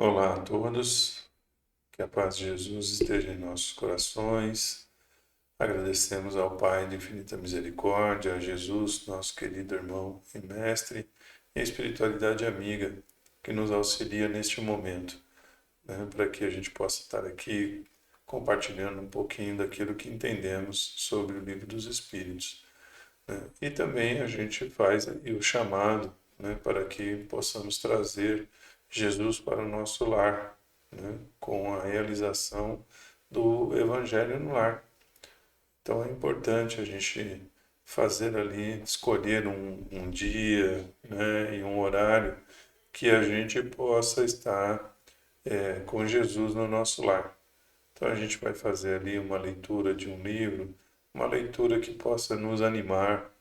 Olá a todos, que a paz de Jesus esteja em nossos corações. Agradecemos ao Pai de infinita misericórdia, a Jesus, nosso querido irmão e mestre, e a espiritualidade amiga que nos auxilia neste momento, para que a gente possa estar aqui compartilhando um pouquinho daquilo que entendemos sobre o Livro dos Espíritos. E também a gente faz aí o chamado, para que possamos trazer Jesus para o nosso lar, com a realização do Evangelho no lar. Então é importante a gente fazer ali, escolher um dia, e um horário que a gente possa estar com Jesus no nosso lar. Então a gente vai fazer ali uma leitura de um livro, uma leitura que possa nos animar,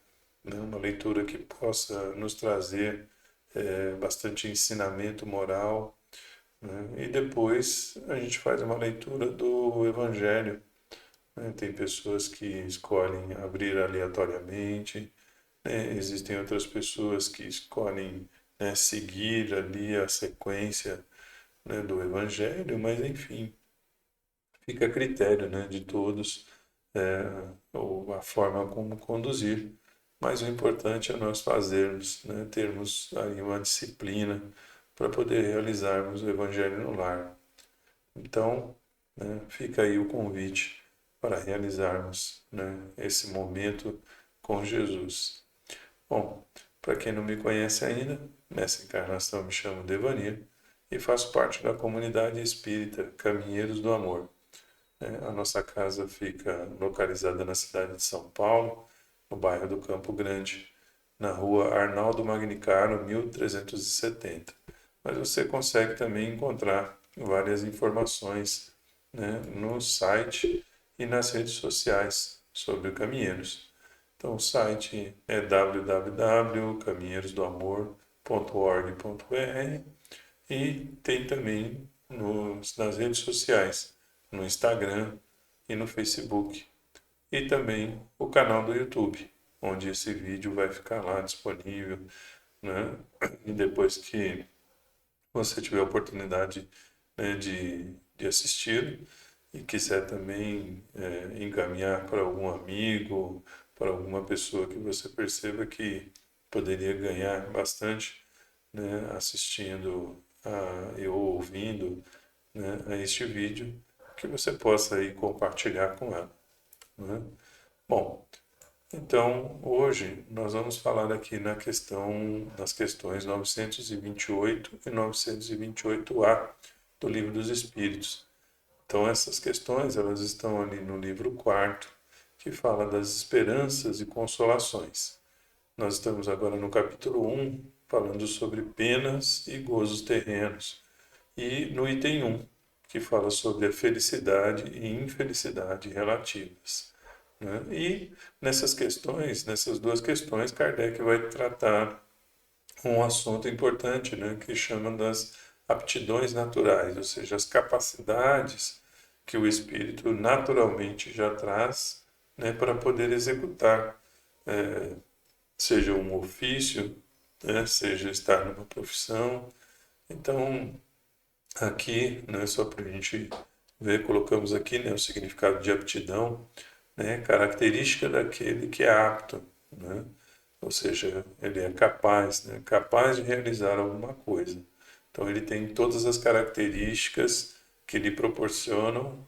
uma leitura que possa nos trazer bastante ensinamento moral, e depois a gente faz uma leitura do Evangelho. Tem pessoas que escolhem abrir aleatoriamente, existem outras pessoas que escolhem, seguir ali a sequência, do Evangelho, mas enfim, fica a critério, de todos, ou a forma como conduzir. Mas o importante é nós fazermos, termos aí uma disciplina para poder realizarmos o Evangelho no lar. Então, fica aí o convite para realizarmos, esse momento com Jesus. Bom, para quem não me conhece ainda, nessa encarnação me chamo Devanir e faço parte da comunidade espírita Caminheiros do Amor. A nossa casa fica localizada na cidade de São Paulo, no bairro do Campo Grande, na rua Arnaldo Magnicaro, 1370. Mas você consegue também encontrar várias informações, no site e nas redes sociais sobre o Caminheiros. Então o site é www.caminheirosdoamor.org.br e tem também nas redes sociais, no Instagram e no Facebook. E também o canal do YouTube, onde esse vídeo vai ficar lá disponível, né? E depois que você tiver a oportunidade, de assistir e quiser também encaminhar para algum amigo, para alguma pessoa que você perceba que poderia ganhar bastante, assistindo ou ouvindo, a este vídeo, que você possa aí compartilhar com ela, né? Bom, então hoje nós vamos falar aqui nas questões 928 e 928A do Livro dos Espíritos. Então essas questões elas estão ali no livro quarto, que fala das esperanças e consolações. Nós estamos agora no capítulo 1, falando sobre penas e gozos terrenos, e no item 1, que fala sobre a felicidade e infelicidade relativas. E nessas duas questões, Kardec vai tratar um assunto importante, que chama das aptidões naturais, ou seja, as capacidades que o espírito naturalmente já traz, para poder executar, seja um ofício, seja estar numa profissão. Então, aqui, só para a gente ver, colocamos aqui, o significado de aptidão, característica daquele que é apto, ou seja, ele é capaz, capaz de realizar alguma coisa. Então ele tem todas as características que lhe proporcionam,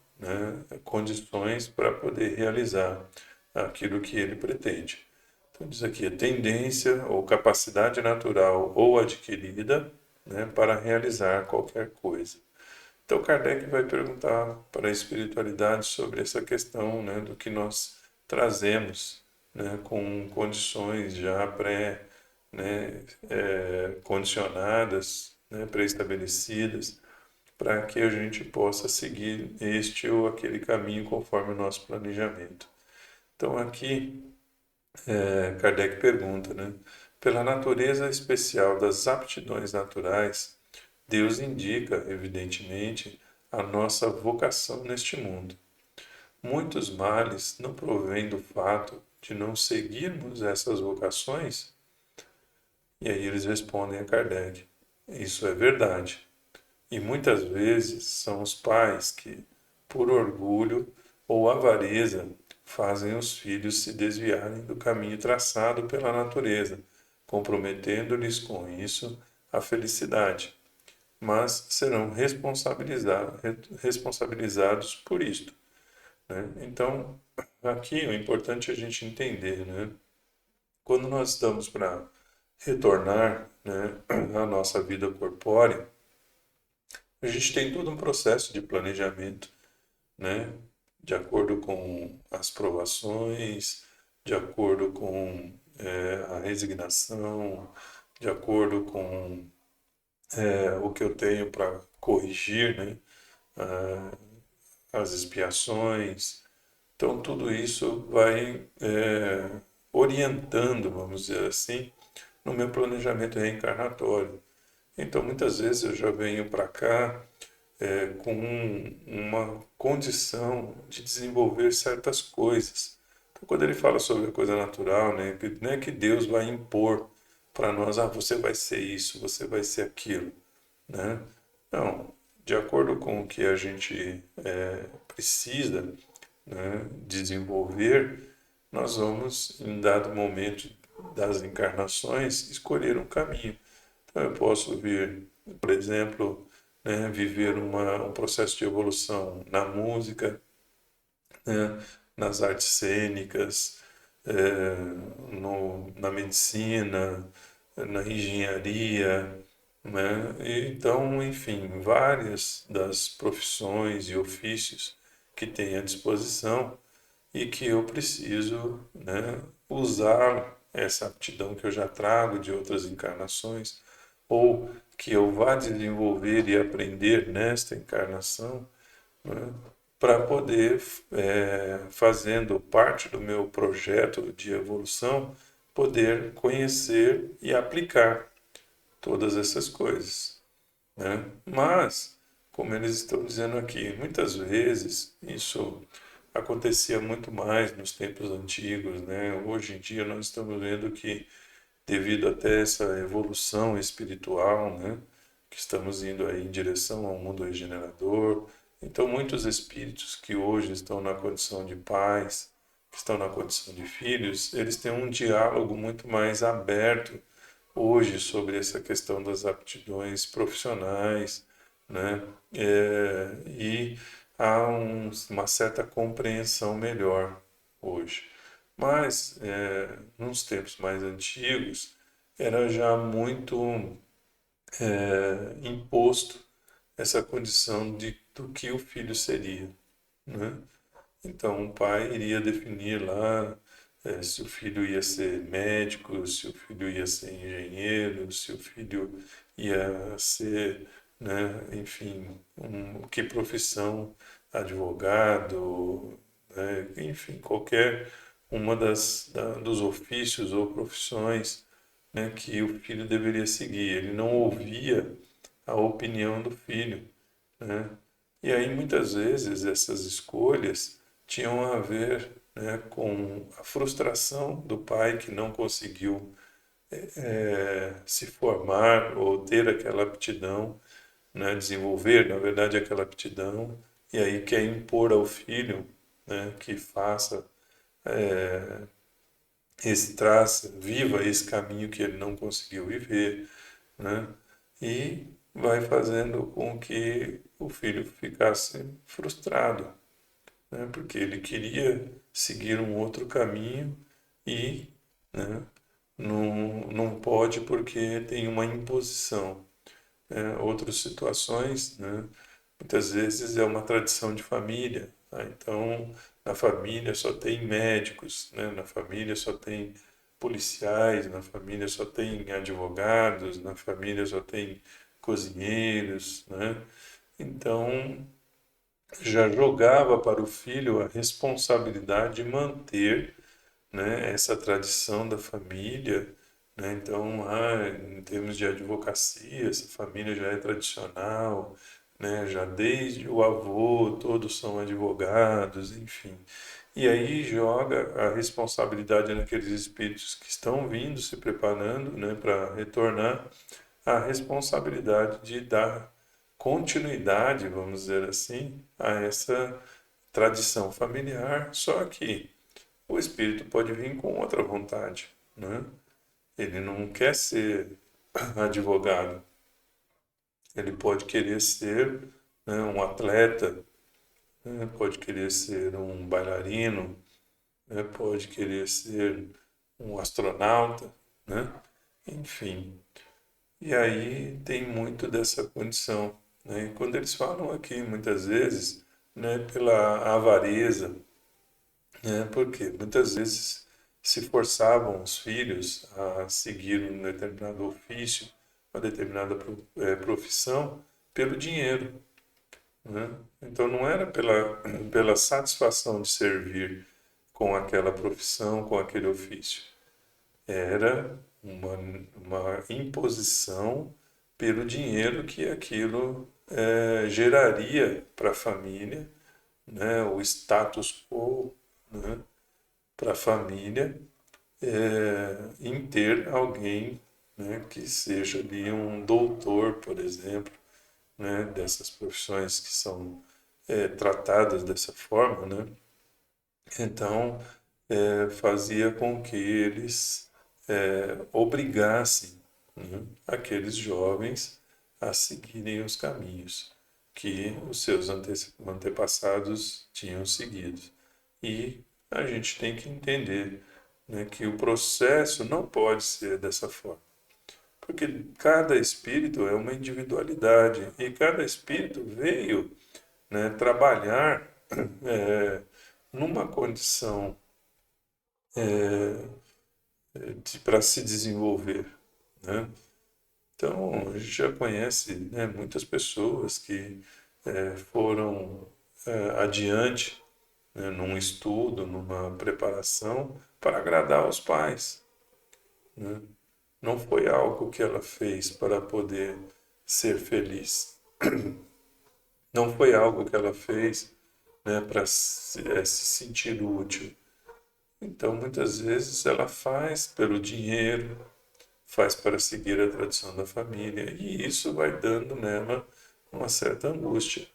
condições para poder realizar aquilo que ele pretende. Então diz aqui a tendência ou capacidade natural ou adquirida, para realizar qualquer coisa. Então Kardec vai perguntar para a espiritualidade sobre essa questão, do que nós trazemos, com condições já condicionadas, pré-estabelecidas, para que a gente possa seguir este ou aquele caminho conforme o nosso planejamento. Então aqui Kardec pergunta, pela natureza especial das aptidões naturais, Deus indica, evidentemente, a nossa vocação neste mundo. Muitos males não provêm do fato de não seguirmos essas vocações? E aí eles respondem a Kardec: isso é verdade. E muitas vezes são os pais que, por orgulho ou avareza, fazem os filhos se desviarem do caminho traçado pela natureza, comprometendo-lhes com isso a felicidade, mas serão responsabilizados por isto, né? Então, aqui o importante é a gente entender, né? Quando nós estamos para retornar, né, à nossa vida corpórea, a gente tem todo um processo de planejamento, né, de acordo com as provações, de acordo com a resignação, de acordo com o que eu tenho para corrigir, né, as expiações. Então, tudo isso vai orientando, vamos dizer assim, no meu planejamento reencarnatório. Então, muitas vezes eu já venho para cá com uma condição de desenvolver certas coisas. Então, quando ele fala sobre a coisa natural, né, não é que Deus vai impor para nós, você vai ser isso, você vai ser aquilo, né? Não, de acordo com o que a gente precisa, né, desenvolver, nós vamos, em dado momento das encarnações, escolher um caminho. Então, eu posso vir, por exemplo, né, viver um processo de evolução na música, né, nas artes cênicas, na medicina, na engenharia, né? E, então, enfim, várias das profissões e ofícios que tem à disposição e que eu preciso, né, usar essa aptidão que eu já trago de outras encarnações ou que eu vá desenvolver e aprender nesta encarnação, né, para poder, fazendo parte do meu projeto de evolução, poder conhecer e aplicar todas essas coisas, né? Mas, como eles estão dizendo aqui, muitas vezes isso acontecia muito mais nos tempos antigos, né? Hoje em dia nós estamos vendo que devido até essa evolução espiritual, né, que estamos indo aí em direção ao mundo regenerador. Então, muitos espíritos que hoje estão na condição de pais, que estão na condição de filhos, eles têm um diálogo muito mais aberto hoje sobre essa questão das aptidões profissionais, né? E há uma certa compreensão melhor hoje. Mas, nos tempos mais antigos, era já muito imposto essa condição do que o filho seria, né? Então, o pai iria definir lá se o filho ia ser médico, se o filho ia ser engenheiro, se o filho ia ser, né, enfim, que profissão, advogado, né, enfim, qualquer uma dos ofícios ou profissões, né, que o filho deveria seguir. Ele não ouvia a opinião do filho, né? E aí muitas vezes essas escolhas tinham a ver, né, com a frustração do pai que não conseguiu se formar ou ter aquela aptidão, né, desenvolver, na verdade, aquela aptidão, e aí quer impor ao filho, né, que faça viva esse caminho que ele não conseguiu viver, né? E vai fazendo com que o filho ficasse frustrado, né? Porque ele queria seguir um outro caminho e, né, não pode porque tem uma imposição, né? Outras situações, né? Muitas vezes é uma tradição de família, tá? Então, na família só tem médicos, né? Na família só tem policiais, na família só tem advogados, na família só tem cozinheiros, né? Então, já jogava para o filho a responsabilidade de manter, né, essa tradição da família, né? Então, em termos de advocacia, essa família já é tradicional, né? Já desde o avô todos são advogados, enfim. E aí joga a responsabilidade naqueles espíritos que estão vindo, se preparando, né, para retornar, a responsabilidade de dar continuidade, vamos dizer assim, a essa tradição familiar, só que o espírito pode vir com outra vontade, né? Ele não quer ser advogado, ele pode querer ser, né, um atleta, né? Pode querer ser um bailarino, né? Pode querer ser um astronauta, né? Enfim. E aí tem muito dessa condição, né? E quando eles falam aqui, muitas vezes, né, pela avareza, né? Porque muitas vezes se forçavam os filhos a seguir um determinado ofício, uma determinada profissão, pelo dinheiro, né? Então não era pela satisfação de servir com aquela profissão, com aquele ofício. Era uma imposição pelo dinheiro que aquilo geraria para a família, né? O status quo, né? Para a família, em ter alguém, né, que seja ali um doutor, por exemplo, né, dessas profissões que são tratadas dessa forma, né? Então, fazia com que eles obrigassem, né, aqueles jovens a seguirem os caminhos que os seus antepassados tinham seguido. E a gente tem que entender, né, que o processo não pode ser dessa forma, porque cada espírito é uma individualidade e cada espírito veio, né, trabalhar numa condição para se desenvolver, né? Então, a gente já conhece, né, muitas pessoas que foram adiante, né, num estudo, numa preparação para agradar aos pais, né? Não foi algo que ela fez para poder ser feliz. Não foi algo que ela fez, né, para se sentir útil. Então, muitas vezes, ela faz pelo dinheiro, faz para seguir a tradição da família, e isso vai dando nela uma certa angústia,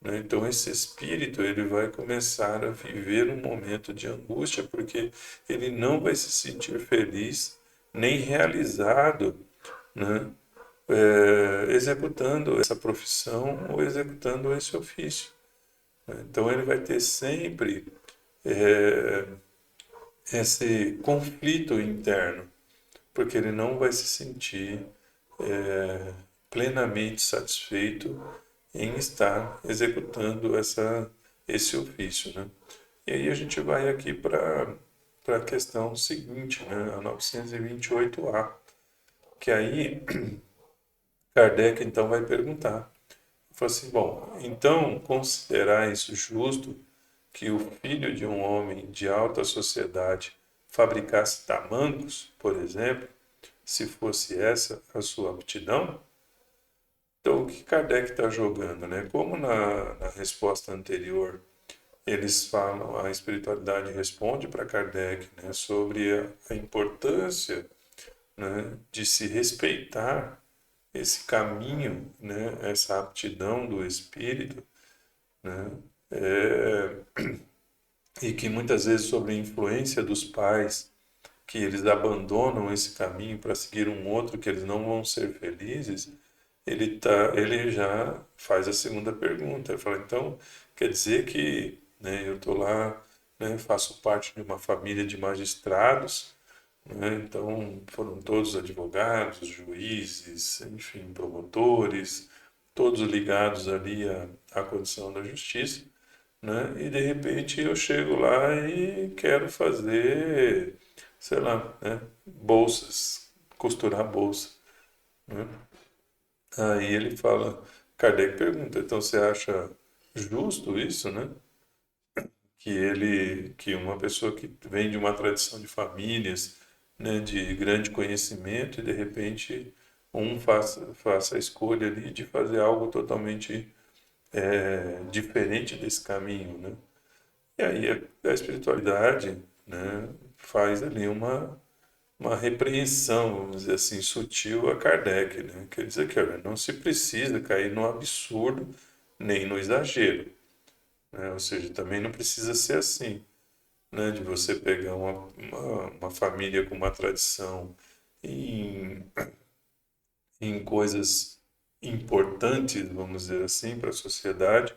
né? Então, esse espírito ele vai começar a viver um momento de angústia, porque ele não vai se sentir feliz nem realizado, né? Executando essa profissão ou executando esse ofício, né? Então, ele vai ter sempre esse conflito interno, porque ele não vai se sentir plenamente satisfeito em estar executando esse ofício, né? E aí a gente vai aqui para a questão seguinte, né? A 928A, que aí Kardec então vai perguntar. Fala assim, bom, então considerais justo que o filho de um homem de alta sociedade fabricasse tamancos, por exemplo, se fosse essa a sua aptidão? Então, o que Kardec está jogando, né? Como na resposta anterior eles falam, a espiritualidade responde para Kardec, né, sobre a importância, né, de se respeitar esse caminho, né, essa aptidão do espírito, né, e que muitas vezes sob a influência dos pais, que eles abandonam esse caminho para seguir um outro que eles não vão ser felizes, ele já faz a segunda pergunta. Ele fala, então, quer dizer que, né, eu estou lá, né, faço parte de uma família de magistrados, né, então foram todos advogados, juízes, enfim, promotores, todos ligados ali à condição da justiça, né, e de repente eu chego lá e quero fazer, sei lá, né, bolsas, costurar bolsa, né? Aí ele fala, Kardec pergunta, então você acha justo isso, né? Que uma pessoa que vem de uma tradição de famílias, né, de grande conhecimento e de repente faça a escolha ali de fazer algo totalmente diferente desse caminho, né? E aí a espiritualidade, né, faz ali uma repreensão, vamos dizer assim, sutil a Kardec, né? Quer dizer que, olha, não se precisa cair no absurdo nem no exagero, né? Ou seja, também não precisa ser assim, né? De você pegar uma família com uma tradição em, em coisas importantes, vamos dizer assim, para a sociedade,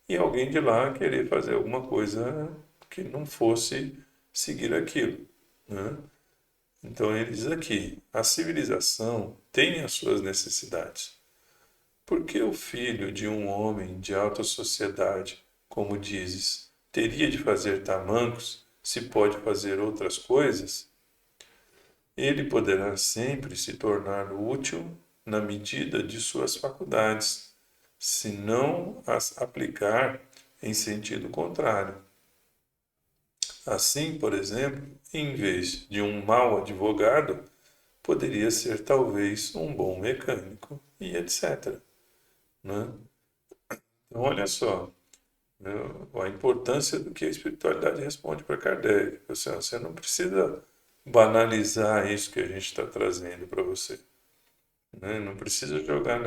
e alguém de lá querer fazer alguma coisa que não fosse seguir aquilo, né? Então ele diz aqui: a civilização tem as suas necessidades. Por que o filho de um homem de alta sociedade, como dizes, teria de fazer tamancos se pode fazer outras coisas? Ele poderá sempre se tornar útil na medida de suas faculdades, se não as aplicar em sentido contrário. Assim, por exemplo, em vez de um mau advogado, poderia ser talvez um bom mecânico e etc. Né? Então, olha só, né, a importância do que a espiritualidade responde para Kardec. Você não precisa banalizar isso que a gente está trazendo para você. Né? Não precisa jogar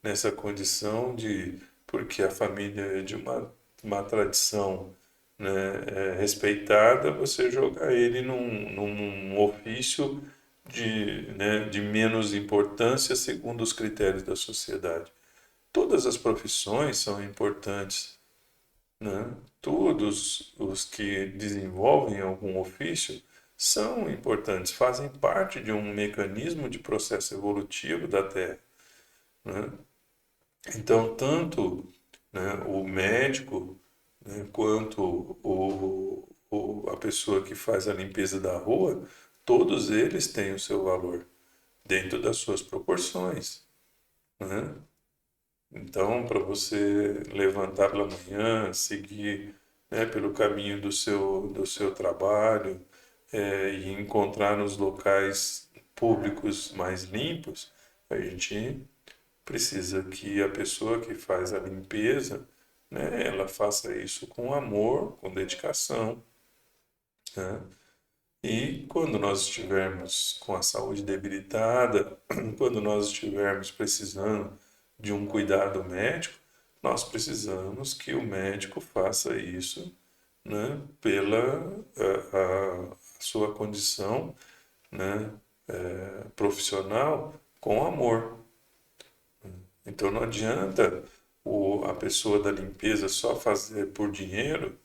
nessa condição de porque a família é de uma tradição, né, respeitada, você jogar ele num ofício de menos importância segundo os critérios da sociedade. Todas as profissões são importantes, né? Todos os que desenvolvem algum ofício são importantes, fazem parte de um mecanismo de processo evolutivo da Terra, né? Então, tanto, né, o médico, né, quanto a pessoa que faz a limpeza da rua, todos eles têm o seu valor dentro das suas proporções, né? Então, para você levantar pela manhã, seguir, né, pelo caminho do seu trabalho, e encontrar nos locais públicos mais limpos, a gente precisa que a pessoa que faz a limpeza, né, ela faça isso com amor, com dedicação, né? E quando nós estivermos com a saúde debilitada, quando nós estivermos precisando de um cuidado médico, nós precisamos que o médico faça isso, né, pela a sua condição, né, profissional com amor. Então não adianta a pessoa da limpeza só fazer por dinheiro,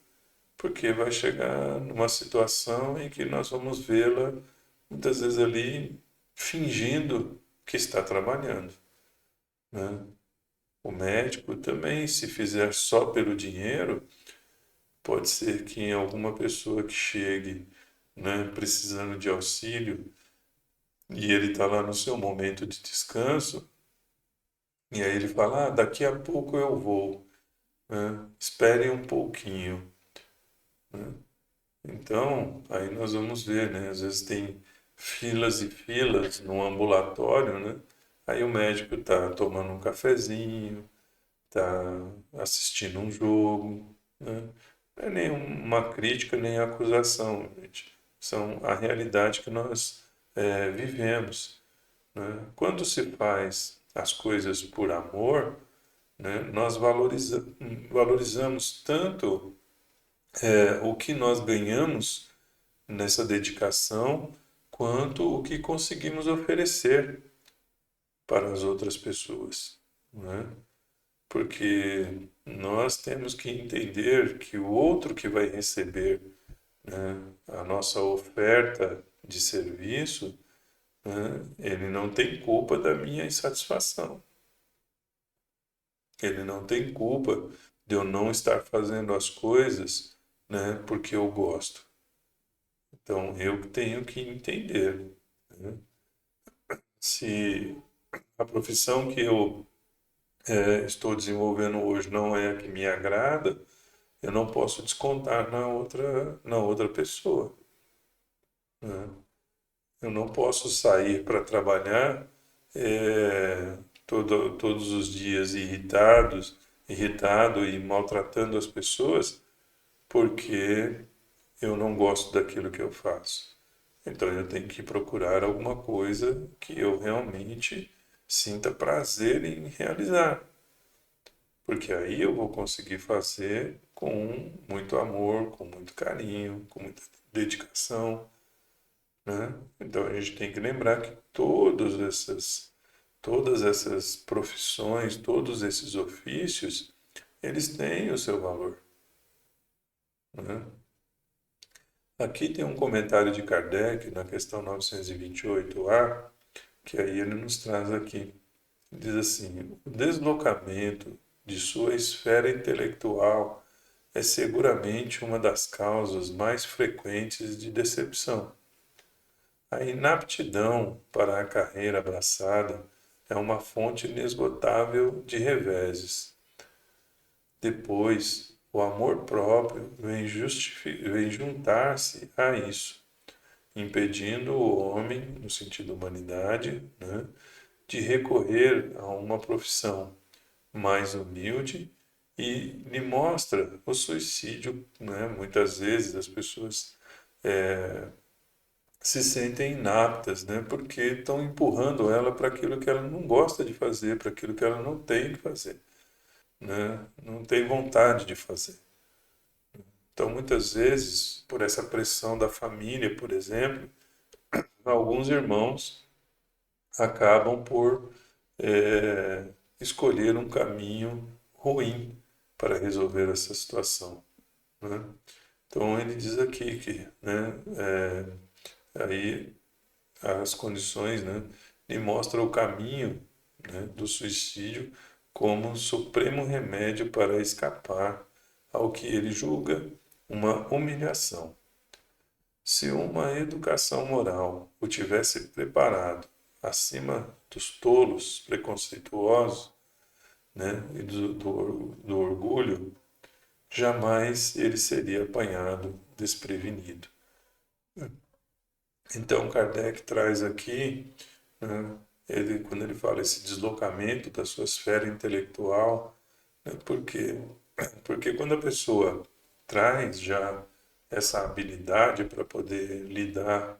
porque vai chegar numa situação em que nós vamos vê-la muitas vezes ali fingindo que está trabalhando, né? O médico também, se fizer só pelo dinheiro, pode ser que em alguma pessoa que chegue, né, precisando de auxílio e ele está lá no seu momento de descanso, e aí ele fala: daqui a pouco eu vou, né? Esperem um pouquinho, né? Então, aí nós vamos ver, né? Às vezes tem filas e filas no ambulatório, né? Aí o médico está tomando um cafezinho, está assistindo um jogo, né? Não é nenhuma crítica nem acusação, gente. São a realidade que nós vivemos, né? Quando se faz as coisas por amor, né, nós valorizamos tanto o que nós ganhamos nessa dedicação, quanto o que conseguimos oferecer para as outras pessoas, né? Porque nós temos que entender que o outro que vai receber, né, a nossa oferta de serviço, né, ele não tem culpa da minha insatisfação. Ele não tem culpa de eu não estar fazendo as coisas, né, porque eu gosto. Então eu tenho que entender, né? Se a profissão que eu estou desenvolvendo hoje não é a que me agrada, eu não posso descontar na outra pessoa, né? Eu não posso sair para trabalhar todos os dias irritado e maltratando as pessoas porque eu não gosto daquilo que eu faço. Então eu tenho que procurar alguma coisa que eu realmente sinta prazer em realizar, porque aí eu vou conseguir fazer com muito amor, com muito carinho, com muita dedicação, né? Então a gente tem que lembrar que todas essas profissões, todos esses ofícios, eles têm o seu valor, né? Aqui tem um comentário de Kardec na questão 928A, que aí ele nos traz aqui. Diz assim: o deslocamento de sua esfera intelectual é seguramente uma das causas mais frequentes de decepção. A inaptidão para a carreira abraçada é uma fonte inesgotável de reveses. Depois, o amor próprio vem juntar-se a isso, impedindo o homem, no sentido humanidade, né, de recorrer a uma profissão mais humilde e lhe mostra o suicídio, né? Muitas vezes as pessoas se sentem inaptas, né? Porque estão empurrando ela para aquilo que ela não gosta de fazer, para aquilo que ela não tem que fazer, né? Não tem vontade de fazer. Então, muitas vezes, por essa pressão da família, por exemplo, alguns irmãos acabam por escolher um caminho ruim para resolver essa situação, né? Então ele diz aqui que, né, aí as condições, né, lhe mostram o caminho, né, do suicídio como um supremo remédio para escapar ao que ele julga uma humilhação. Se uma educação moral o tivesse preparado acima dos tolos preconceituosos, né, e do orgulho, jamais ele seria apanhado desprevenido. Então, Kardec traz aqui, né, quando ele fala esse deslocamento da sua esfera intelectual, né, porque quando a pessoa traz já essa habilidade para poder lidar,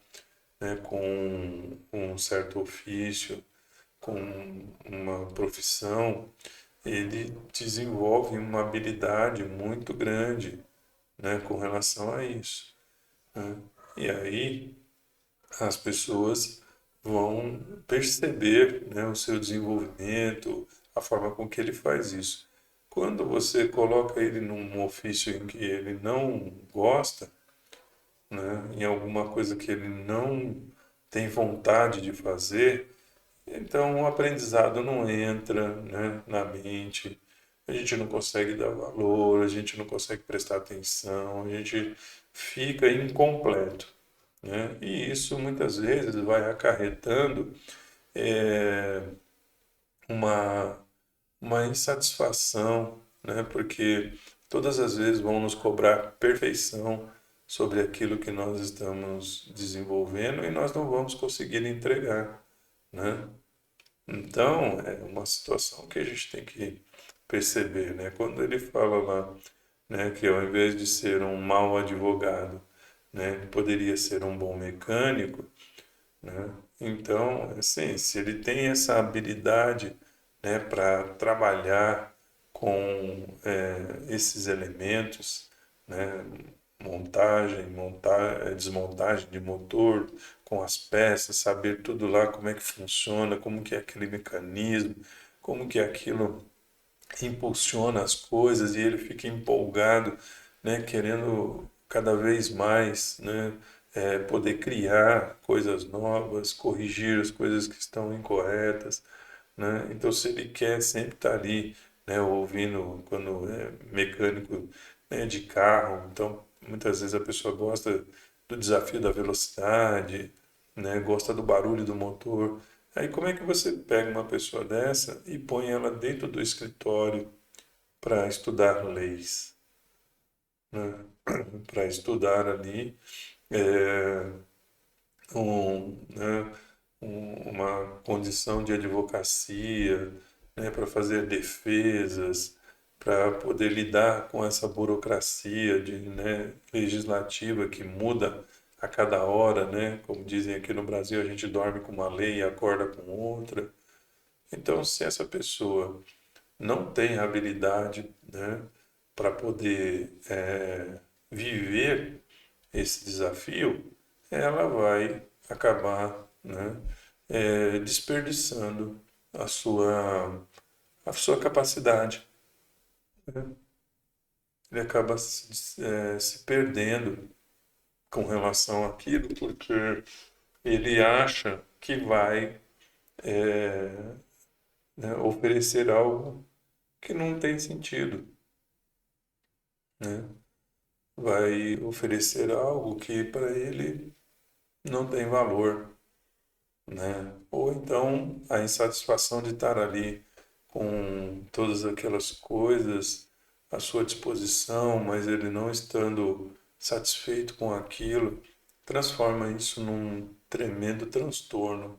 né, com um certo ofício, com uma profissão, ele desenvolve uma habilidade muito grande, né, com relação a isso, né? E aí as pessoas vão perceber, né, o seu desenvolvimento, a forma com que ele faz isso. Quando você coloca ele num ofício em que ele não gosta, né, em alguma coisa que ele não tem vontade de fazer, então o aprendizado não entra, né, na mente, a gente não consegue dar valor, a gente não consegue prestar atenção, a gente fica incompleto, né? E isso muitas vezes vai acarretando é, uma, uma insatisfação, né? Porque todas as vezes vão nos cobrar perfeição sobre aquilo que nós estamos desenvolvendo e nós não vamos conseguir entregar, né? Então, é uma situação que a gente tem que perceber, né? Quando ele fala lá, né, que ao invés de ser um mau advogado, né, ele poderia ser um bom mecânico, né? Então, assim, se ele tem essa habilidade, né, para trabalhar com esses elementos, né, desmontagem de motor, com as peças, saber tudo lá como é que funciona, como que é aquele mecanismo, como que aquilo impulsiona as coisas e ele fica empolgado, né, querendo cada vez mais, né, poder criar coisas novas, corrigir as coisas que estão incorretas, né? Então, se ele quer sempre estar ali, né, ouvindo quando é mecânico, né, de carro, então muitas vezes a pessoa gosta do desafio da velocidade, né, gosta do barulho do motor. Aí como é que você pega uma pessoa dessa e põe ela dentro do escritório para estudar leis, né? Para estudar ali é, né, uma condição de advocacia, né, para fazer defesas, para poder lidar com essa burocracia né, legislativa que muda a cada hora, né? Como dizem aqui no Brasil, a gente dorme com uma lei e acorda com outra. Então, se essa pessoa não tem habilidade, né, para poder viver esse desafio, ela vai acabar, né, desperdiçando a sua capacidade, né? Ele acaba se perdendo com relação àquilo, porque ele acha que vai é, né, oferecer algo que não tem sentido, né? Vai oferecer algo que para ele não tem valor, né? Ou então a insatisfação de estar ali com todas aquelas coisas à sua disposição, mas ele não estando satisfeito com aquilo, transforma isso num tremendo transtorno,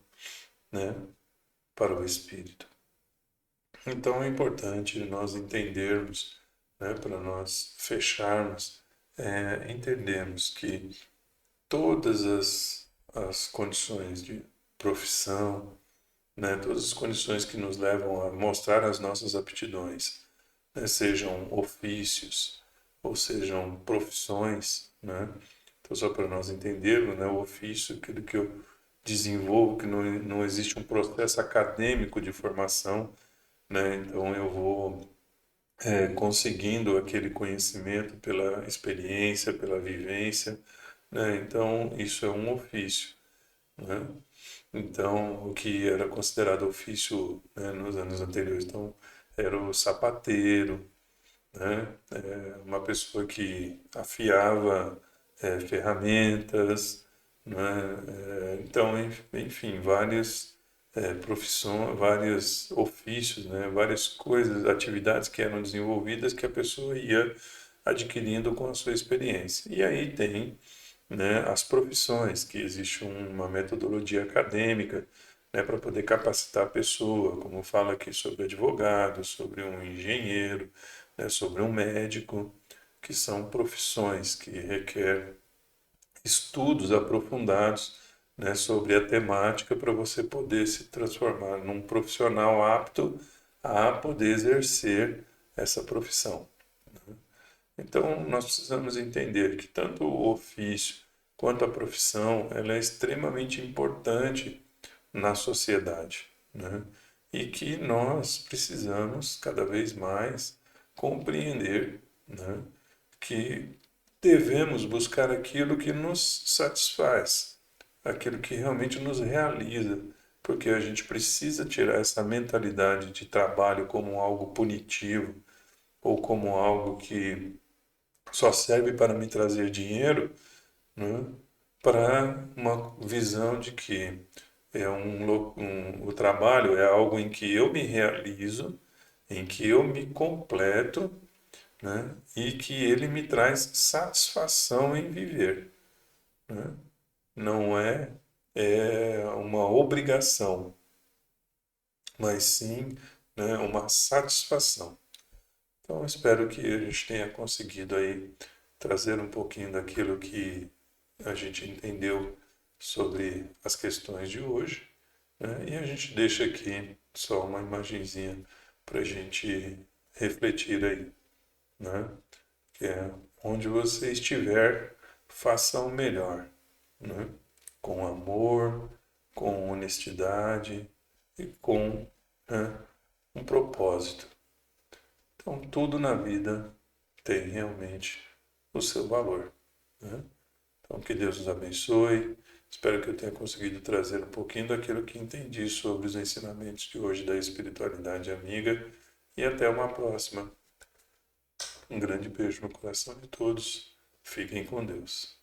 né, para o espírito. Então é importante nós entendermos, né, para nós fecharmos, entendermos que todas as condições de profissão, né, todas as condições que nos levam a mostrar as nossas aptidões, né, sejam ofícios ou sejam profissões, né? Então, só para nós entendermos, né, o ofício, aquilo que eu desenvolvo, que não existe um processo acadêmico de formação, né? Então, eu vou conseguindo aquele conhecimento pela experiência, pela vivência, né? Então, isso é um ofício, né? Então, o que era considerado ofício, né, nos anos anteriores, então, era o sapateiro, né? Uma pessoa que afiava ferramentas, né? Então, enfim, várias profissões, vários ofícios, né? Várias coisas, atividades que eram desenvolvidas que a pessoa ia adquirindo com a sua experiência. E aí tem, né, as profissões, que existe uma metodologia acadêmica, né, para poder capacitar a pessoa, como fala aqui sobre advogado, sobre um engenheiro, né, sobre um médico, que são profissões que requer estudos aprofundados, né, sobre a temática para você poder se transformar num profissional apto a poder exercer essa profissão. Então, nós precisamos entender que tanto o ofício quanto a profissão, ela é extremamente importante na sociedade, né? E que nós precisamos cada vez mais compreender, né, que devemos buscar aquilo que nos satisfaz, aquilo que realmente nos realiza, porque a gente precisa tirar essa mentalidade de trabalho como algo punitivo ou como algo que só serve para me trazer dinheiro, né, para uma visão de que o trabalho é algo em que eu me realizo, em que eu me completo, né, e que ele me traz satisfação em viver, né? Não é uma obrigação, mas sim, né, uma satisfação. Então, espero que a gente tenha conseguido aí trazer um pouquinho daquilo que a gente entendeu sobre as questões de hoje, né? E a gente deixa aqui só uma imagenzinha para a gente refletir aí, né? Que é onde você estiver, faça o melhor, né? Com amor, com honestidade e com, né, um propósito. Então, tudo na vida tem realmente o seu valor, né? Então, que Deus nos abençoe. Espero que eu tenha conseguido trazer um pouquinho daquilo que entendi sobre os ensinamentos de hoje da espiritualidade amiga. E até uma próxima. Um grande beijo no coração de todos. Fiquem com Deus.